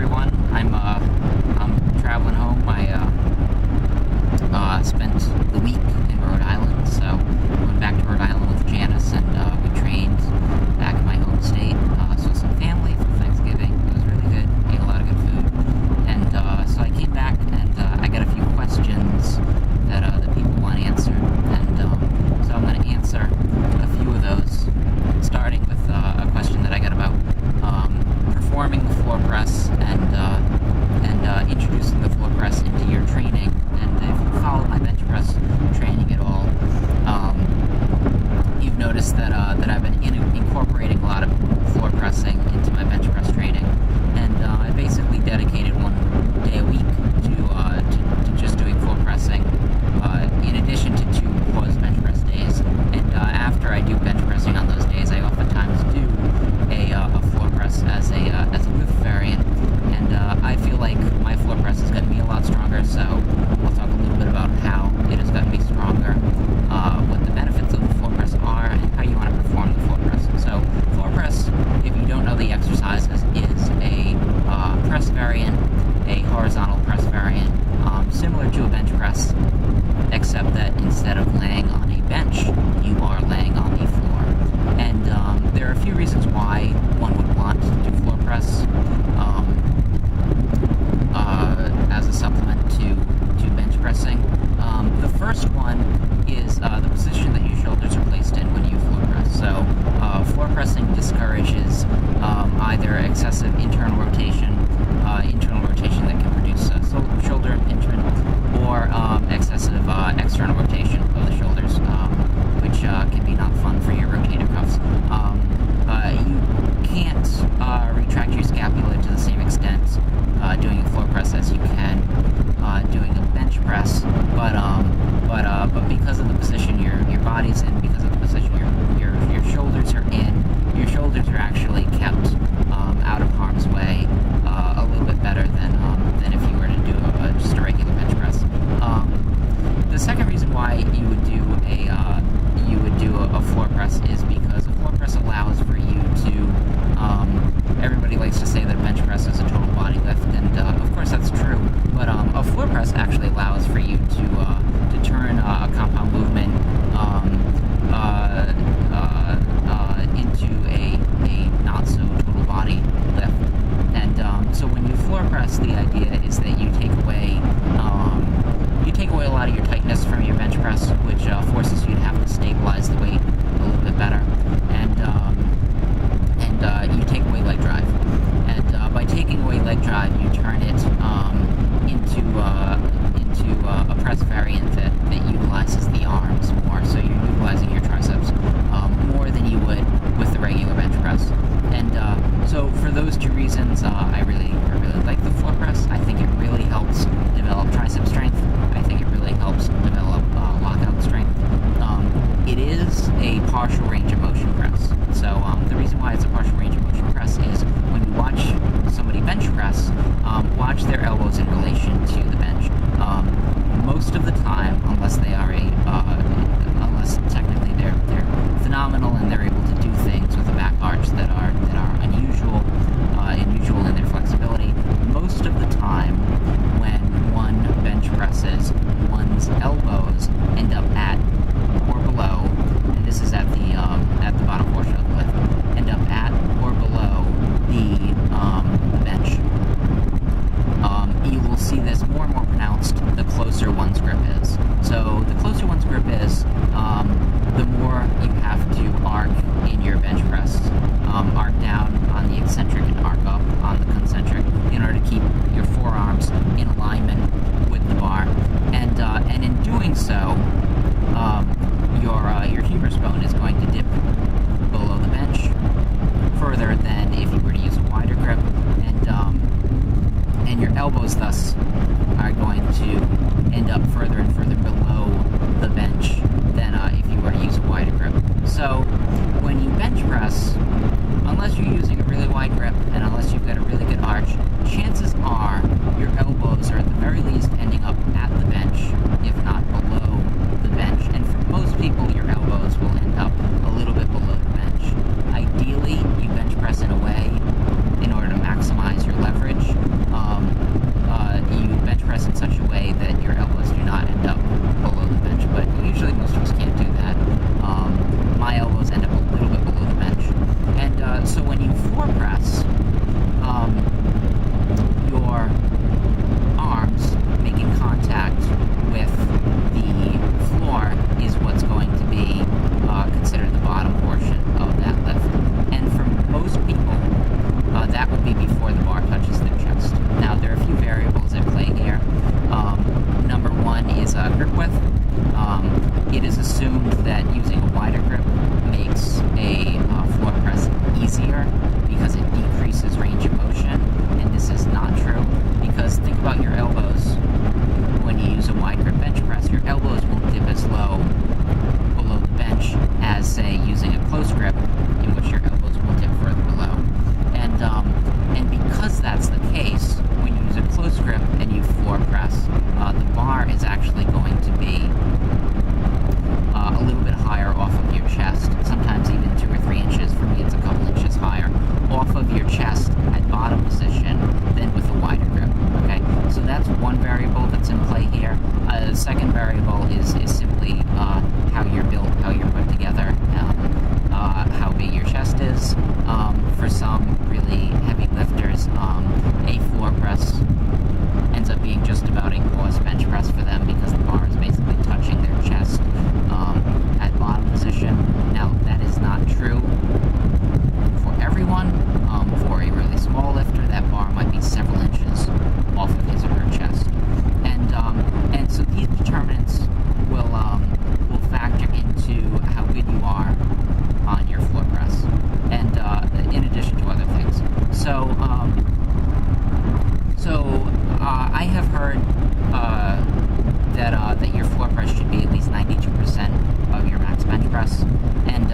everyone. I'm traveling home. I spent the week in Rhode Island, so I went back to Rhode Island with Janice, and we trained back in my home state. Saw some family for Thanksgiving. It was really good. Ate a lot of good food, and so I came back, and I got a few questions that people want answered, and so I'm going to answer a few of those, starting with a question that I got about performing the floor press and introducing the floor press into your training. And if you follow my bench press training at all, you've noticed that I've been incorporating a lot of floor pressing into my bench press training, and I basically dedicated one day a week to just doing floor pressing, in addition to 2 pause bench press days. And after I do bench pressing on those days, I oftentimes do a floor press as a lift variant, and I feel like my floor press has gotten me a lot stronger. So I'll talk a little bit about how it has gotten me stronger, what the benefits of the floor press are, and how you want to perform the floor press. So floor press, if you don't know the exercises, is a press variant, a horizontal press variant, similar to a bench press, except that instead of laying on a bench, you are laying on the floor. And there are a few reasons why one would want to do floor press as a supplement to bench pressing. The first one is the position that your shoulders are placed in when you floor press. So floor pressing discourages either excessive internal rotation that can produce shoulder impingement, or excessive external rotation of the shoulders, which can be not fun for your rotator cuffs. You can't retract your scapula to the same extent doing a floor press as you can doing a bench press, but because of the position your body's in, because of the position your shoulders are in, your shoulders are actually kept out of harm's way a little bit better than if you were to do just a regular bench press. The second reason why you would do a floor press is because a floor press allows for you to, everybody likes to say that a bench press is a total body lift, and of course that's true, but a floor press actually allows for you to turn a compound movement into a not so total body lift. And so when you floor press, the idea is that you take away a lot of your tightness from your bench press, which forces you to have to stabilize the weight a little bit better, and you take away leg drive. And by taking away leg drive, you turn it into a press variant that utilizes the arms more. So you're utilizing your triceps more than you would with the regular bench press. And so for those 2 reasons, I really like the floor press. I think it really helps develop tricep strength. I think it really helps develop lockout strength. It is a partial range of motion press. So the reason why it's a partial range of motion press is when you watch somebody bench press, watch their elbows in relation to the bench. Most of the time, unless technically they're phenomenal and they're able to do things with a back arch that are unusual in their flexibility, most of the time when one bench presses, one's elbows end up at or below, and this is at the bottom portion of the lift, end up at or below the bench. You will see this more and more pronounced the closer one's grip is. So the closer one's grip is, the more you have to arc in your bench press. Arc down on the eccentric and arc up on the concentric in order to keep your forearms in alignment with the bar. And in doing so, your humerus bone is going to dip below the bench further than if you were to use a wider grip, and your elbows thus are going to end up further and further below the bench than if you were to use a wider grip. So when you bench press, unless you're using a really wide grip and unless you've got a really good arch, chances are your elbows are at the very least ending up at the bench, if not below the bench. And for most people, your elbows will end up the heavy lifters, a floor press ends up being just about a pause bench press for them because the bar is basically touching their chest at bottom position. Now, that is not true for everyone. For a really small lifter, that bar might be several inches off of his or her chest. And so these determinants will factor into how good you are on your floor press, and in addition to other things. So I have heard that your floor press should be at least 92% of your max bench press, and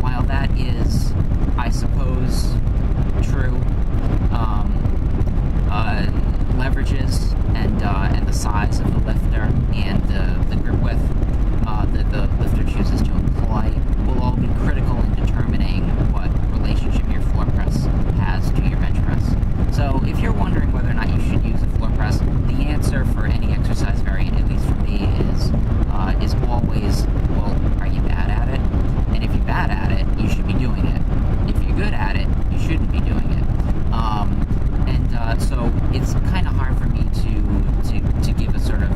while that is, I suppose, true, leverages and the size of the lifter and the grip width that the lifter chooses to employ will all be critical in determining what relationship your floor press has to your bench press. So if you're wondering whether or not you should use a floor press, the answer for any exercise variant, at least for me, is always, well, are you bad at it? And if you're bad at it, you should be doing it. If you're good at it, you shouldn't be doing it. So it's kind of hard for me to give a sort of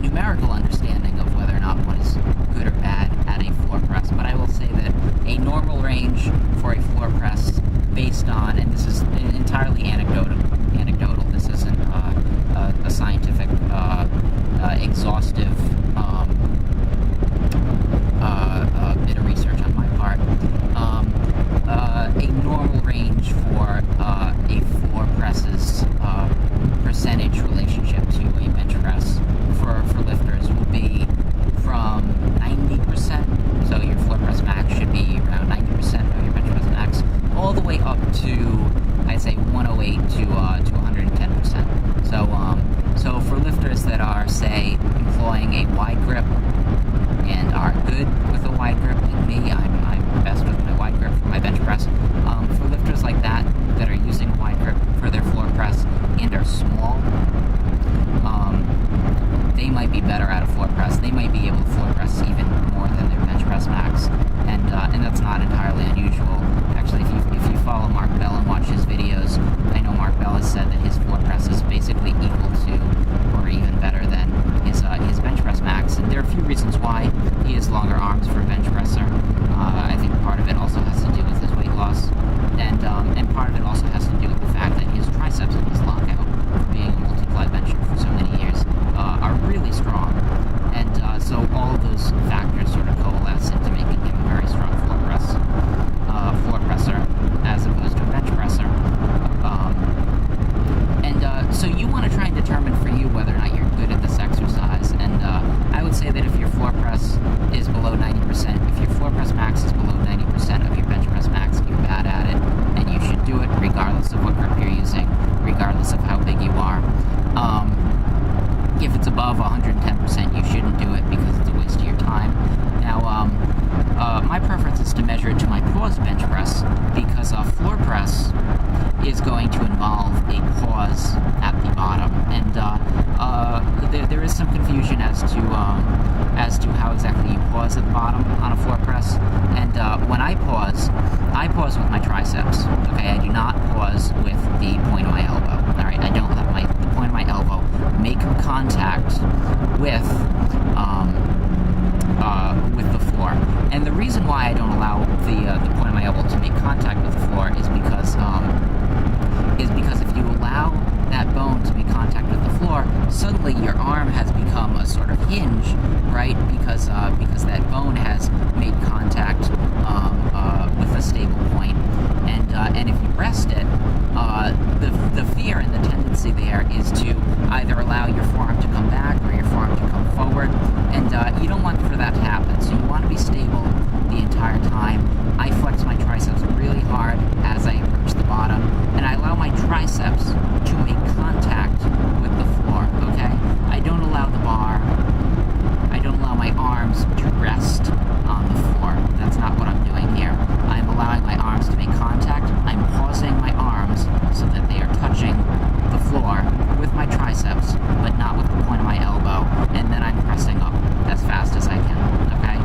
numerical understanding of whether or not one is good or bad at a floor press. But I will say that a normal range for a floor press, based on, and this is entirely anecdotal. This isn't a scientific, exhaustive bit of research on my part. A normal range for a floor press's percentage relationship to a bench press for lifters will be from 90%, so your floor press max should be around 90% of your bench press max, all the way up to, I'd say, 108 to 110%. So for lifters that are, say, employing a wide grip and are good with a wide grip, like me, I'm best with my wide grip for my bench press. For lifters like that are using a wide grip for their floor press and are small, they might be better at a floor press. They might be able to floor press even more than their bench press max, and that's not entirely unusual. Actually, if you follow Mark Bell and watch his videos, I know Mark Bell has said that his floor press is basically equal to, or even better than, his bench press max. And there are a few reasons why he has longer arms for a bench presser. I think part of it also has to do with his weight loss, and part of it also has to do with the fact that his triceps and his lockout, being a multiply bencher for so many years, are really strong. And so all of those factors sort of coalesce into making him a very strong floor presser, as opposed to a bench presser. So you want to try and determine for you whether or not you're good at this exercise. And I would say that if your floor press is below 90%, if your floor press max is below 90% of your bench press max, you're bad at it, and you should do it regardless of what grip you're using, regardless of how big you are. If it's above 110%, you shouldn't do it because it's a waste of your time. Now, my preference is to measure it to my pause bench press, because a floor press is going to involve a pause at the bottom, and there is some confusion as to how exactly you pause at the bottom on a floor press. And when I pause with my triceps. Okay, I do not pause with the point of my elbow. All right, I don't let the point of my elbow make contact with the floor. And the reason why I don't allow the point of my elbow to make contact with the floor is because if you allow that bone to make contact with the floor, suddenly your arm has become a sort of hinge, right? Because that bone has made contact with a stable point, and if you rest it, the fear and the tendency there is to either allow your forearm to come back or your forearm to come forward, and you don't want for that to happen. So you want to be stable the entire time. I flex my triceps really hard as I approach the bottom, and I allow my triceps to make contact with the floor, okay? I don't allow my arms to rest on the floor. That's not what I'm doing here. I'm allowing my arms to make contact. I'm pausing my arms so that they are touching the floor with my triceps, but not with the point of my elbow, and then I'm pressing up as fast as I can, okay?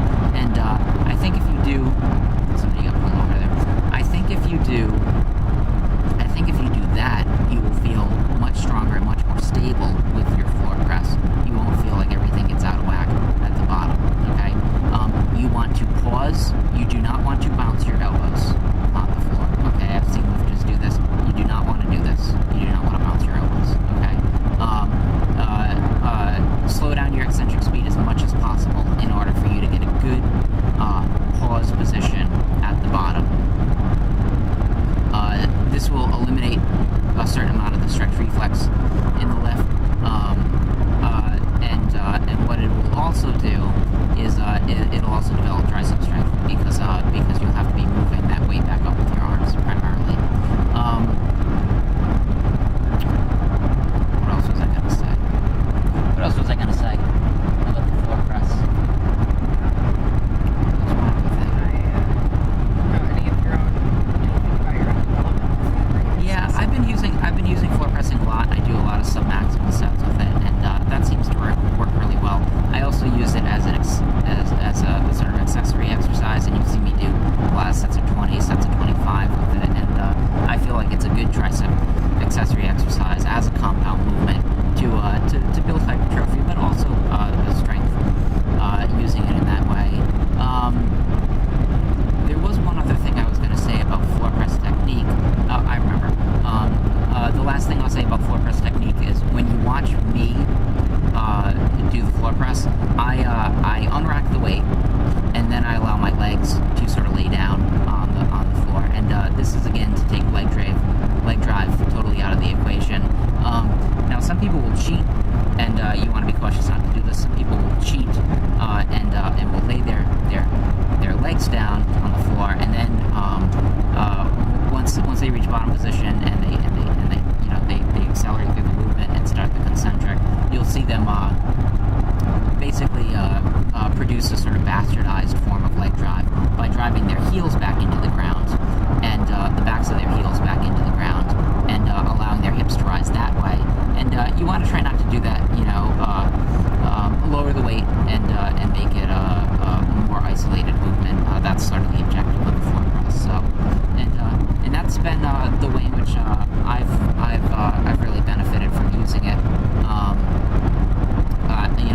bottom position and they accelerate through the movement and start the concentric, you'll see them basically produce a sort of bastardized form of leg drive by driving their heels back into the ground and the backs of their heels back into the ground and allowing their hips to rise that way. And you want to try not to do that, lower the weight and make it a more isolated movement. That's sort of the objective of the floor press. So, and that's been the way in which I've really benefited from using it.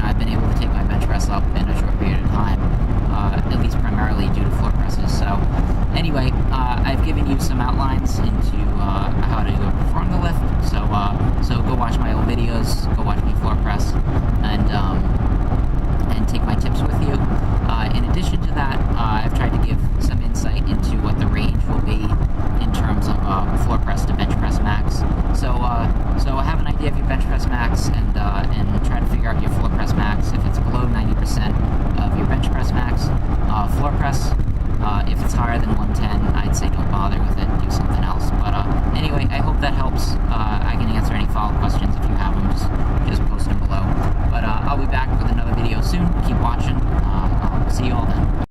I've been able to take my bench press up in a short period of time, at least primarily due to floor presses. So, anyway, I've given you some outlines into how to perform the lift. So go watch my old videos, go watch me floor press, and take my tips with you. In addition to that, I've tried to give some insight into what the range will be in terms of floor press to bench press max. So have an idea of your bench press max and try to figure out your floor press max. If it's below 90% of your bench press max, floor press. If it's higher than 110, I'd say don't bother with it, do something else. But anyway, I hope that helps. I can answer any follow-up questions if you have them, just post them below. But I'll be back with another video soon. Keep watching. I'll see you all then.